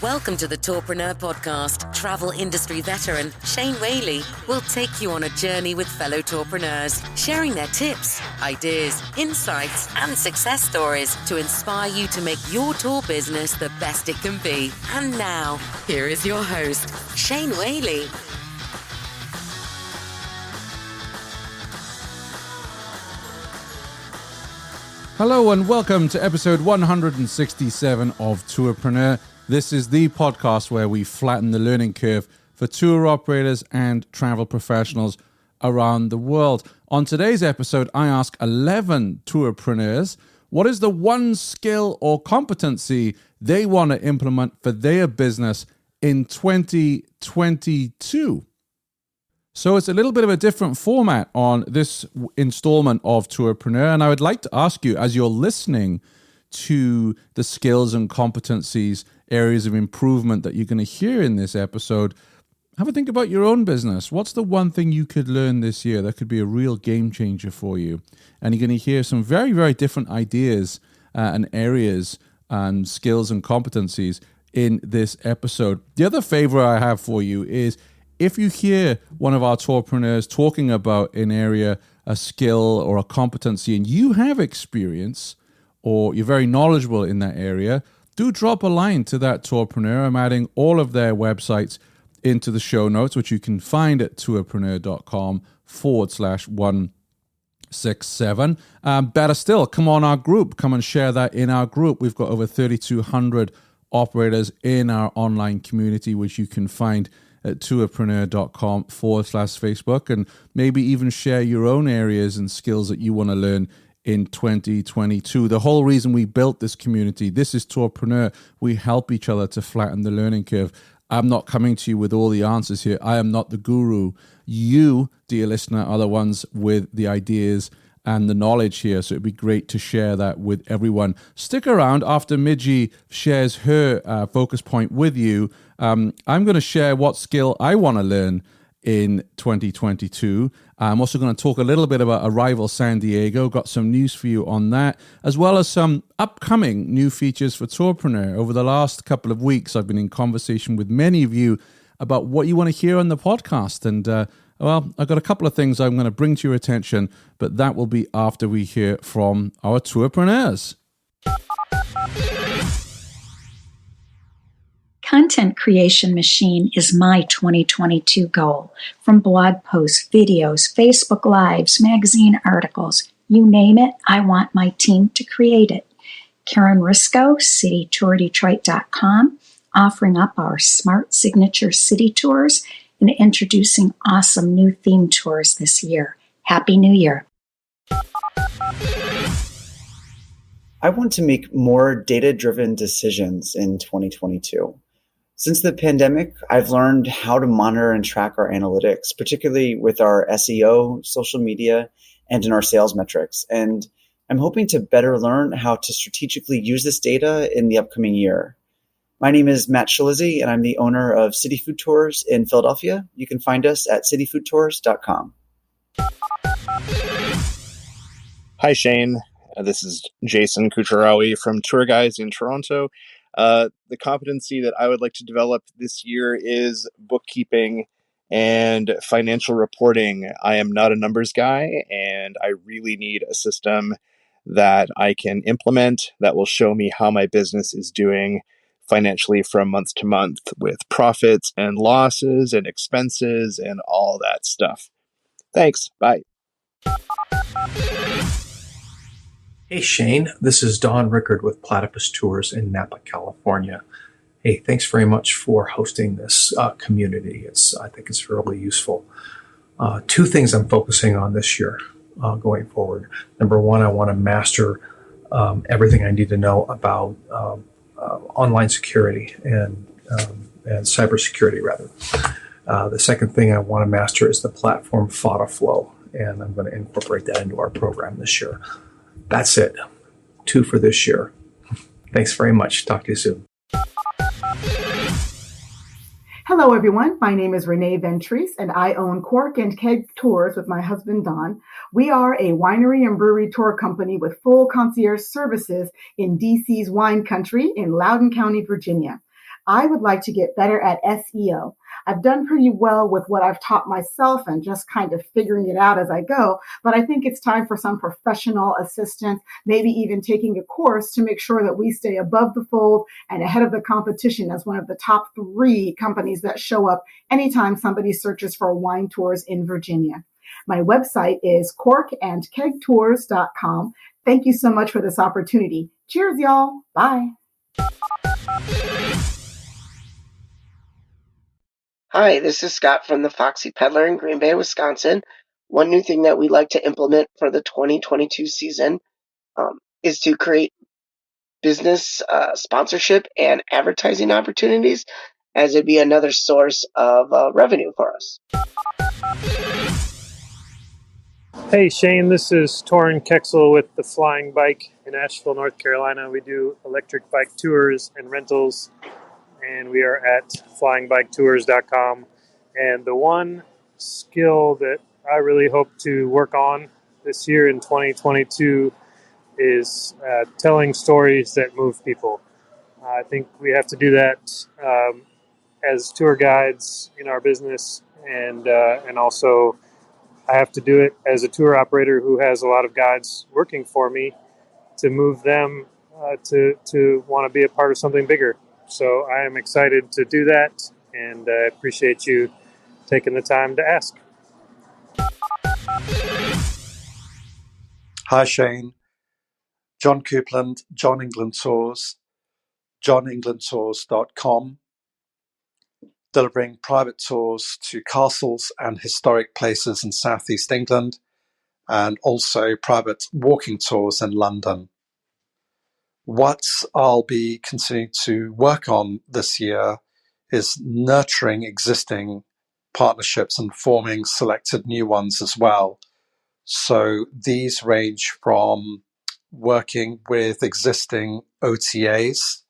Welcome to the Tourpreneur Podcast. Travel industry veteran Shane Whaley will take you on a journey with fellow tourpreneurs, sharing their tips, ideas, insights, and success stories to inspire you to make your tour business the best it can be. And now, here is your host, Shane Whaley. Hello and welcome to episode 167 of Tourpreneur. This is the podcast where we flatten the learning curve for tour operators and travel professionals around the world. On today's episode, I ask 11 tourpreneurs what is the one skill or competency they want to implement for their business in 2022. So it's a little bit of a different format on this installment of Tourpreneur, and I would like to ask you, as you're listening to the skills and competencies, areas of improvement that you're going to hear in this episode, have a think about your own business. What's the one thing you could learn this year that could be a real game changer for you? And you're going to hear some very, very different ideas and areas and skills and competencies in this episode. The other favor I have for you is if you hear one of our tourpreneurs talking about an area, a skill or a competency, and you have experience or you're very knowledgeable in that area, do drop a line to that tourpreneur. I'm adding all of their websites into the show notes, which you can find at tourpreneur.com/167. Better still, come on our group. Come and share that in our group. We've got over 3,200 operators in our online community, which you can find at tourpreneur.com/Facebook, and maybe even share your own areas and skills that you want to learn in 2022. The whole reason we built this community, this is Tourpreneur. We help each other to flatten the learning curve. I'm not coming to you with all the answers here. I am not the guru. You, dear listener, are the ones with the ideas and the knowledge here. So it'd be great to share that with everyone. Stick around after Midgie shares her focus point with you. I'm going to share what skill I want to learn in 2022. I'm also going to talk a little bit about Arival San Diego. Got some news for you on that, as well as some upcoming new features for Tourpreneur. Over the last couple of weeks, I've been in conversation with many of you about what you want to hear on the podcast. And, well, I've got a couple of things I'm going to bring to your attention, but that will be after we hear from our tourpreneurs. Content creation machine is my 2022 goal. From blog posts, videos, Facebook Lives, magazine articles, you name it, I want my team to create it. Karen Risco, citytourdetroit.com, offering up our smart signature city tours and introducing awesome new theme tours this year. Happy New Year. I want to make more data-driven decisions in 2022. Since the pandemic, I've learned how to monitor and track our analytics, particularly with our SEO, social media, and in our sales metrics. And I'm hoping to better learn how to strategically use this data in the upcoming year. My name is Matt Shalizzi, and I'm the owner of City Food Tours in Philadelphia. You can find us at cityfoodtours.com. Hi, Shane. This is Jason Kucharawi from Tour Guides in Toronto. The competency that I would like to develop this year is bookkeeping and financial reporting. I am not a numbers guy, and I really need a system that I can implement that will show me how my business is doing financially from month to month with profits and losses and expenses and all that stuff. Thanks. Bye. Hey Shane, this is Don Rickard with Platypus Tours in Napa, California. Hey, thanks very much for hosting this community. I think it's really useful. Two things I'm focusing on this year going forward. Number one, I want to master everything I need to know about online security and cybersecurity, rather. The second thing I want to master is the platform FOTOflow, and I'm going to incorporate that into our program this year. That's it. 2 for this year. Thanks very much. Talk to you soon. Hello, everyone. My name is Renee Ventris, and I own Cork and Keg Tours with my husband, Don. We are a winery and brewery tour company with full concierge services in DC's wine country in Loudoun County, Virginia. I would like to get better at SEO. I've done pretty well with what I've taught myself and just kind of figuring it out as I go, but I think it's time for some professional assistance, maybe even taking a course to make sure that we stay above the fold and ahead of the competition as one of the top 3 companies that show up anytime somebody searches for wine tours in Virginia. My website is corkandkegtours.com. Thank you so much for this opportunity. Cheers, y'all. Bye. Hi, this is Scott from the Foxy Peddler in Green Bay, Wisconsin. One new thing that we'd like to implement for the 2022 season is to create business sponsorship and advertising opportunities, as it'd be another source of revenue for us. Hey Shane, this is Torin Kexel with the Flying Bike in Asheville, North Carolina. We do electric bike tours and rentals, and we are at flyingbiketours.com. And the one skill that I really hope to work on this year in 2022 is telling stories that move people. I think we have to do that as tour guides in our business, and also I have to do it as a tour operator who has a lot of guides working for me to move them to want to be a part of something bigger. So I am excited to do that, and I appreciate you taking the time to ask. Hi Shane, John Coupland, John England Tours, johnenglandtours.com, delivering private tours to castles and historic places in southeast England, and also private walking tours in London. What I'll be continuing to work on this year is nurturing existing partnerships and forming selected new ones as well. So these range from working with existing OTAs.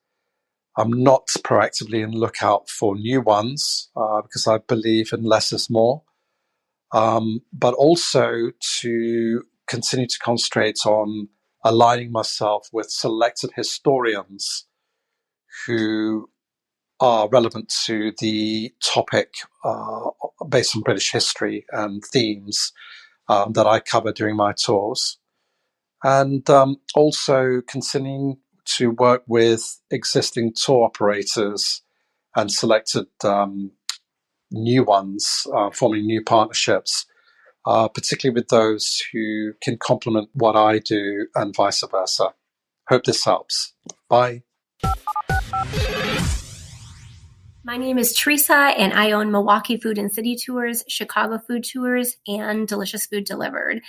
I'm not proactively in lookout for new ones because I believe in less is more, but also to continue to concentrate on aligning myself with selected historians who are relevant to the topic based on British history and themes that I cover during my tours. And also continuing to work with existing tour operators and selected new ones, forming new partnerships, particularly with those who can complement what I do and vice versa. Hope this helps. Bye. My name is Teresa, and I own Milwaukee Food and City Tours, Chicago Food Tours, and Delicious Food Delivered.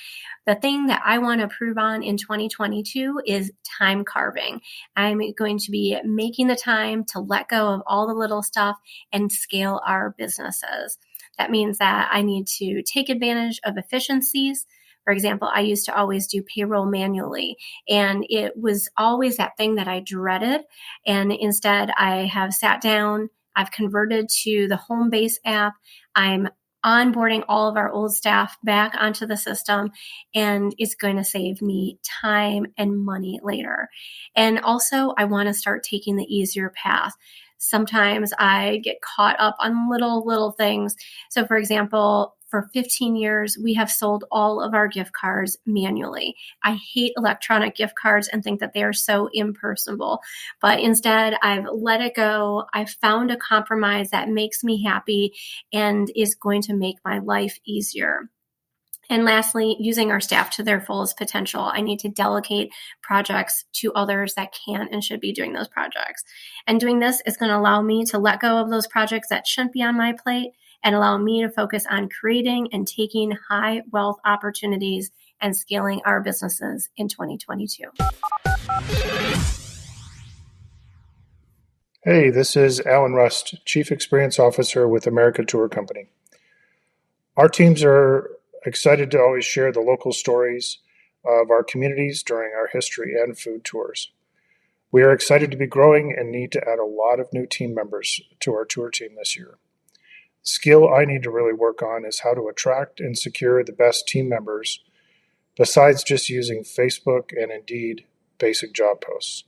The thing that I want to improve on in 2022 is time carving. I'm going to be making the time to let go of all the little stuff and scale our businesses. That means that I need to take advantage of efficiencies. For example, I used to always do payroll manually, and it was always that thing that I dreaded. And instead, I have sat down, I've converted to the Homebase app. I'm onboarding all of our old staff back onto the system, and it's going to save me time and money later. And also, I want to start taking the easier path. Sometimes I get caught up on little things. So for example, for 15 years, we have sold all of our gift cards manually. I hate electronic gift cards and think that they are so impersonal. But instead, I've let it go. I've found a compromise that makes me happy and is going to make my life easier. And lastly, using our staff to their fullest potential. I need to delegate projects to others that can and should be doing those projects. And doing this is going to allow me to let go of those projects that shouldn't be on my plate and allow me to focus on creating and taking high wealth opportunities and scaling our businesses in 2022. Hey, this is Alan Rust, Chief Experience Officer with America Tour Company. Our teams are excited to always share the local stories of our communities during our history and food tours. We are excited to be growing and need to add a lot of new team members to our tour team this year. The skill I need to really work on is how to attract and secure the best team members besides just using Facebook and Indeed basic job posts.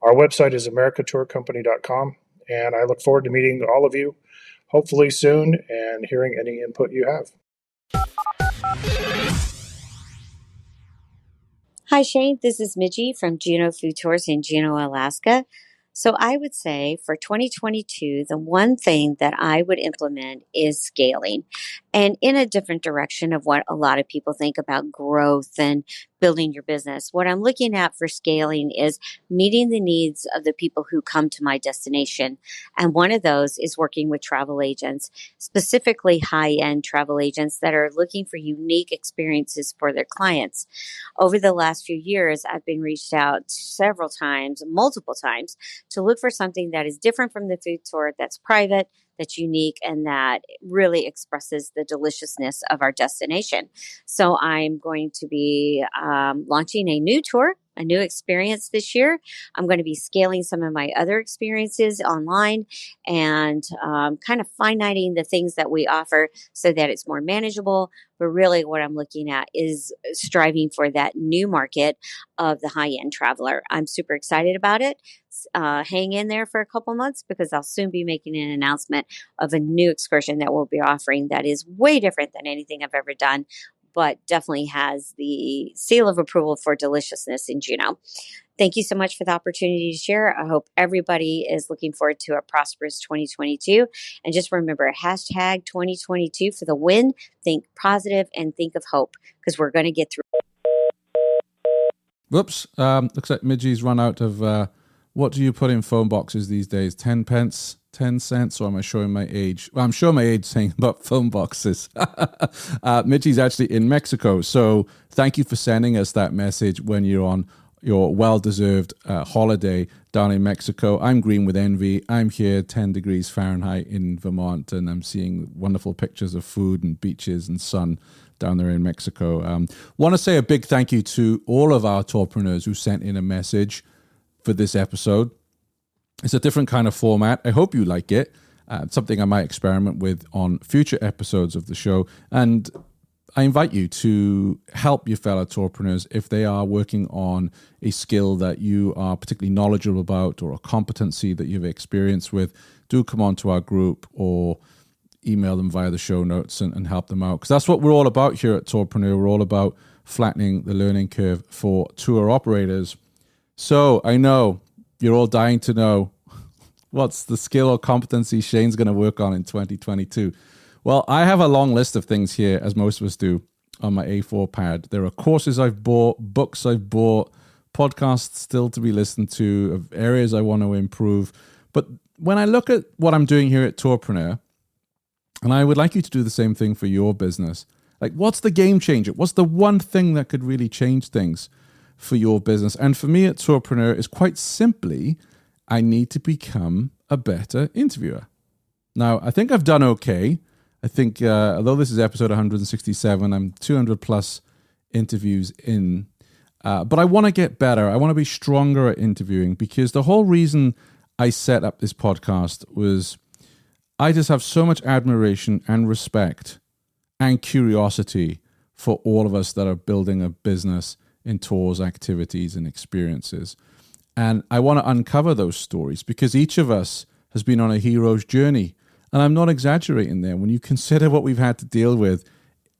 Our website is americatourcompany.com, and I look forward to meeting all of you hopefully soon and hearing any input you have. Hi, Shane. This is Midgie from Juneau Food Tours in Juneau, Alaska. So I would say for 2022, the one thing that I would implement is scaling and in a different direction of what a lot of people think about growth and building your business. What I'm looking at for scaling is meeting the needs of the people who come to my destination. And one of those is working with travel agents, specifically high-end travel agents that are looking for unique experiences for their clients. Over the last few years, I've been reached out several times, multiple times, to look for something that is different from the food tour, that's private, that's unique, and that really expresses the deliciousness of our destination. So I'm going to be launching a new tour, a new experience this year. I'm going to be scaling some of my other experiences online and kind of fine-tuning the things that we offer so that it's more manageable. But really what I'm looking at is striving for that new market of the high-end traveler. I'm super excited about it. Hang in there for a couple months because I'll soon be making an announcement of a new excursion that we'll be offering that is way different than anything I've ever done, but definitely has the seal of approval for deliciousness in Juneau. Thank you so much for the opportunity to share. I hope everybody is looking forward to a prosperous 2022. And just remember, hashtag 2022 for the win. Think positive and think of hope because we're going to get through. Whoops. Looks like Midgie's run out of... what do you put in phone boxes these days? 10 pence? 10 cents? Or am I showing my age? Well, I'm showing my age saying about phone boxes. Midgie's actually in Mexico. So thank you for sending us that message when you're on your well-deserved holiday down in Mexico. I'm green with envy. I'm here 10 degrees Fahrenheit in Vermont, and I'm seeing wonderful pictures of food and beaches and sun down there in Mexico. Want to say a big thank you to all of our tourpreneurs who sent in a message for this episode. It's a different kind of format. I hope you like it. Something I might experiment with on future episodes of the show. And I invite you to help your fellow tourpreneurs if they are working on a skill that you are particularly knowledgeable about or a competency that you've experienced with. Do come on to our group or email them via the show notes and help them out. Because that's what we're all about here at Tourpreneur. We're all about flattening the learning curve for tour operators. So I know you're all dying to know what's the skill or competency Shane's going to work on in 2022. Well, I have a long list of things here, as most of us do, on my A4 pad. There are courses I've bought, books I've bought, podcasts still to be listened to, of areas I want to improve. But when I look at what I'm doing here at Tourpreneur, and I would like you to do the same thing for your business, like what's the game changer? What's the one thing that could really change things for your business? And for me at Tourpreneur is quite simply, I need to become a better interviewer. Now, I think I've done okay. I think although this is episode 167, I'm 200 plus interviews in. But I want to get better. I want to be stronger at interviewing because the whole reason I set up this podcast was I just have so much admiration and respect and curiosity for all of us that are building a business in tours, activities, and experiences. And I want to uncover those stories because each of us has been on a hero's journey. And I'm not exaggerating there when you consider what we've had to deal with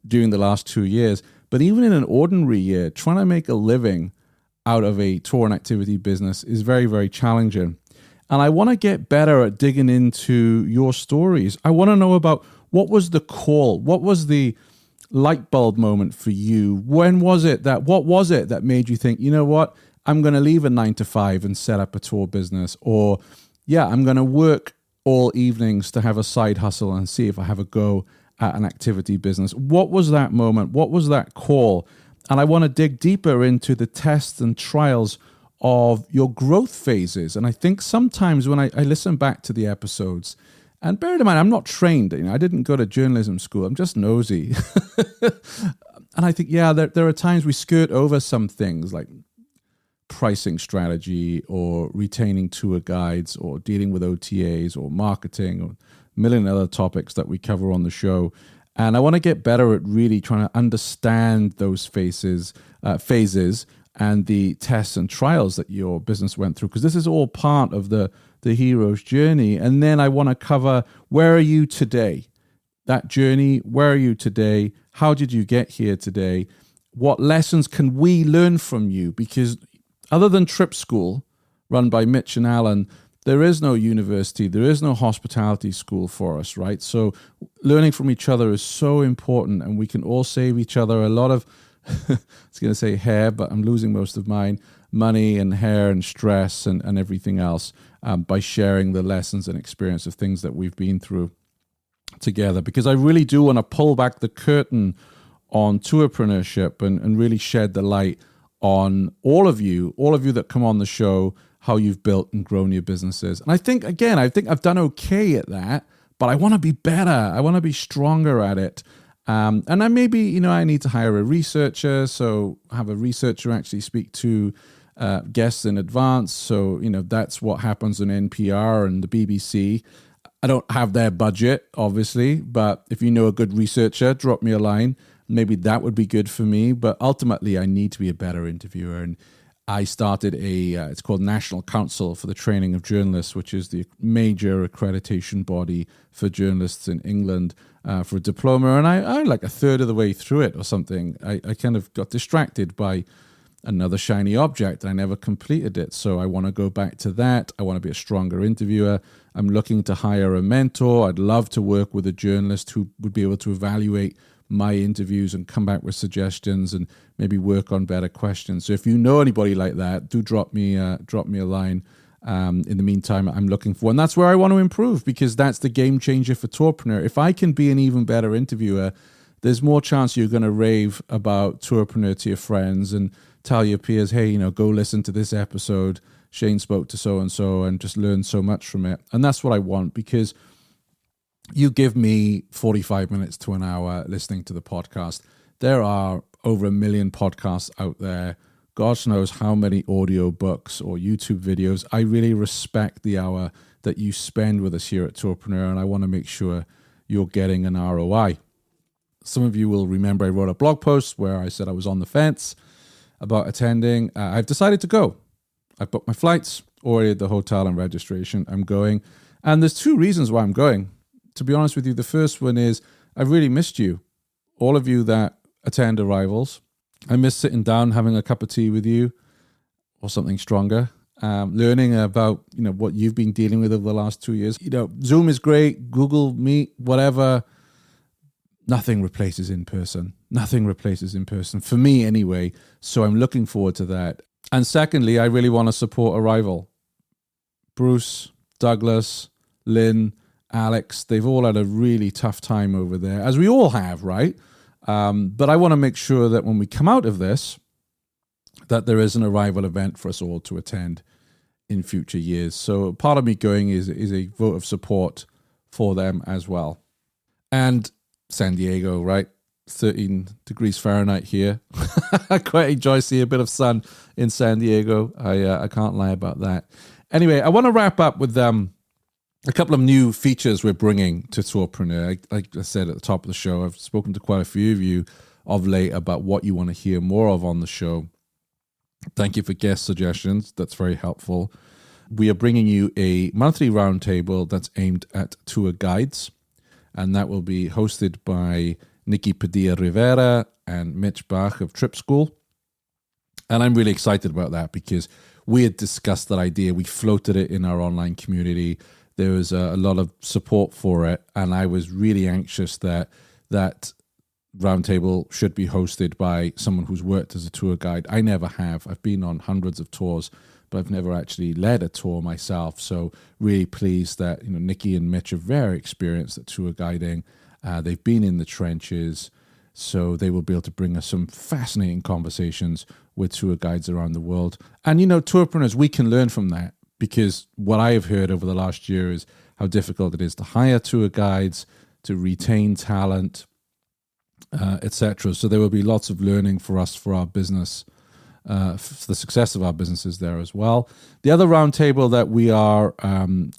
during the last 2 years. But even in an ordinary year, trying to make a living out of a tour and activity business is very, very challenging. And I want to get better at digging into your stories. I want to know about what was the call? What was the light bulb moment for you? What was it that made you think, you know what, I'm going to leave a 9 to 5 and set up a tour business? Or, yeah, I'm going to work all evenings to have a side hustle and see if I have a go at an activity business. What was that moment? What was that call? And I want to dig deeper into the tests and trials of your growth phases. And I think sometimes when I listen back to the episodes, and bear in mind, I'm not trained, I didn't go to journalism school, I'm just nosy. And I think, yeah, there are times we skirt over some things like pricing strategy or retaining tour guides or dealing with OTAs or marketing or a million other topics that we cover on the show. And I want to get better at really trying to understand those phases and the tests and trials that your business went through, because this is all part of the the hero's journey. And then I want to cover, where are you today? That journey, where are you today? How did you get here today? What lessons can we learn from you? Because other than Trip School, run by Mitch and Alan, there is no university, there is no hospitality school for us, right? So learning from each other is so important, and we can all save each other a lot of, I was going to say hair, but I'm losing most of mine, money and hair and stress and everything else by sharing the lessons and experience of things that we've been through together. Because I really do want to pull back the curtain on tourpreneurship and really shed the light on all of you that come on the show, how you've built and grown your businesses. And I think I've done okay at that, but I want to be better. I want to be stronger at it. And I maybe, I need to hire a researcher, so have a researcher actually speak to guests in advance. So, that's what happens on NPR and the BBC. I don't have their budget, obviously, but if you know a good researcher, drop me a line. Maybe that would be good for me. But ultimately, I need to be a better interviewer. And I started it's called National Council for the Training of Journalists, which is the major accreditation body for journalists in England for a diploma. And I like a third of the way through it or something. I kind of got distracted by another shiny object and I never completed it. So I want to go back to that. I want to be a stronger interviewer. I'm looking to hire a mentor. I'd love to work with a journalist who would be able to evaluate my interviews and come back with suggestions and maybe work on better questions. So if you know anybody like that, do drop me a line. In the meantime, I'm looking for, and that's where I want to improve, because that's the game changer for Tourpreneur. If I can be an even better interviewer, there's more chance you're going to rave about Tourpreneur to your friends and tell your peers, hey, go listen to this episode. Shane spoke to so-and-so and just learn so much from it. And that's what I want, because you give me 45 minutes to an hour listening to the podcast. There are over 1 million podcasts out there. God knows how many audio books or YouTube videos. I really respect the hour that you spend with us here at Tourpreneur, and I want to make sure you're getting an ROI. Some of you will remember I wrote a blog post where I said I was on the fence about attending. I've decided to go. I've booked my flights, already at the hotel and registration. I'm going. And there's 2 reasons why I'm going. To be honest with you, the first one is I really missed you. All of you that attend Arivals. I miss sitting down, having a cup of tea with you or something stronger, learning about, what you've been dealing with over the last 2 years. Zoom is great, Google Meet, whatever. Nothing replaces in person. Nothing replaces in person, for me anyway. So I'm looking forward to that. And secondly, I really want to support Arival. Bruce, Douglas, Lynn, Alex, they've all had a really tough time over there, as we all have, right? But I want to make sure that when we come out of this, that there is an Arival event for us all to attend in future years. So part of me going is a vote of support for them as well. And San Diego, right? 13 degrees Fahrenheit here. I quite enjoy seeing a bit of sun in San Diego. I can't lie about that. Anyway, I want to wrap up with a couple of new features we're bringing to Tourpreneur. Like I said at the top of the show, I've spoken to quite a few of you of late about what you want to hear more of on the show. Thank you for guest suggestions. That's very helpful. We are bringing you a monthly roundtable that's aimed at tour guides, and that will be hosted by Nikki Padilla Rivera and Mitch Bach of Trip School. And I'm really excited about that because we had discussed that idea. We floated it in our online community. There was a lot of support for it, and I was really anxious that roundtable should be hosted by someone who's worked as a tour guide. I never have. I've been on hundreds of tours, but I've never actually led a tour myself. So really pleased that Nikki and Mitch are very experienced at tour guiding. They've been in the trenches, so they will be able to bring us some fascinating conversations with tour guides around the world. And tourpreneurs, we can learn from that. Because what I have heard over the last year is how difficult it is to hire tour guides, to retain talent, etc. So there will be lots of learning for us for our business, for the success of our businesses there as well. The other roundtable that we are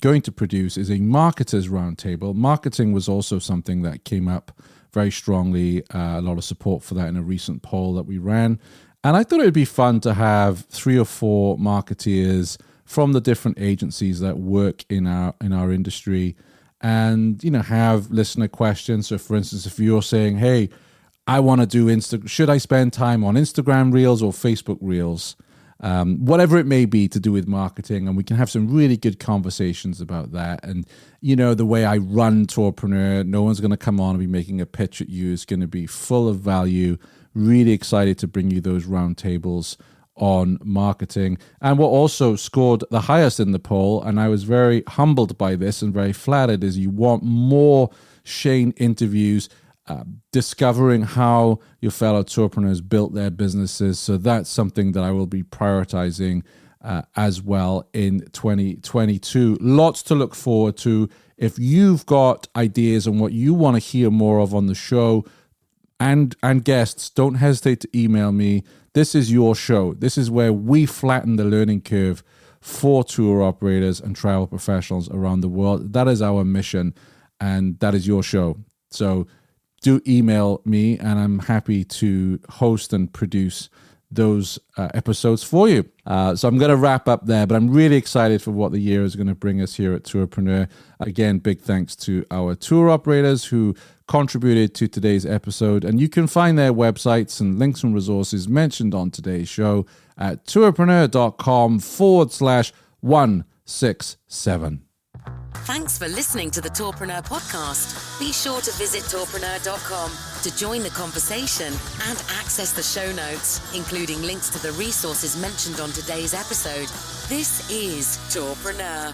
going to produce is a marketers roundtable. Marketing was also something that came up very strongly, a lot of support for that in a recent poll that we ran. And I thought it would be fun to have 3 or 4 marketeers from the different agencies that work in our industry, and have listener questions. So for instance, if you're saying, hey, I want to do should I spend time on Instagram Reels or Facebook Reels? Whatever it may be to do with marketing, and we can have some really good conversations about that. And the way I run Tourpreneur, no one's going to come on and be making a pitch at you. It's going to be full of value. Really excited to bring you those roundtables on marketing. And what also scored the highest in the poll, and I was very humbled by this and very flattered, is you want more Shane interviews discovering how your fellow tourpreneurs built their businesses. So that's something that I will be prioritizing as well in 2022. Lots to look forward to. If you've got ideas on what you want to hear more of on the show, and guests, don't hesitate to email me. This is your show. This is where we flatten the learning curve for tour operators and travel professionals around the world. That is our mission, and that is your show. So do email me, and I'm happy to host and produce those episodes for you. So I'm going to wrap up there, but I'm really excited for what the year is going to bring us here at Tourpreneur. Again, big thanks to our tour operators who contributed to today's episode, and you can find their websites and links and resources mentioned on today's show at tourpreneur.com/167. Thanks for listening to the Tourpreneur podcast. Be sure to visit tourpreneur.com to join the conversation and access the show notes, including links to the resources mentioned on today's episode. This is Tourpreneur.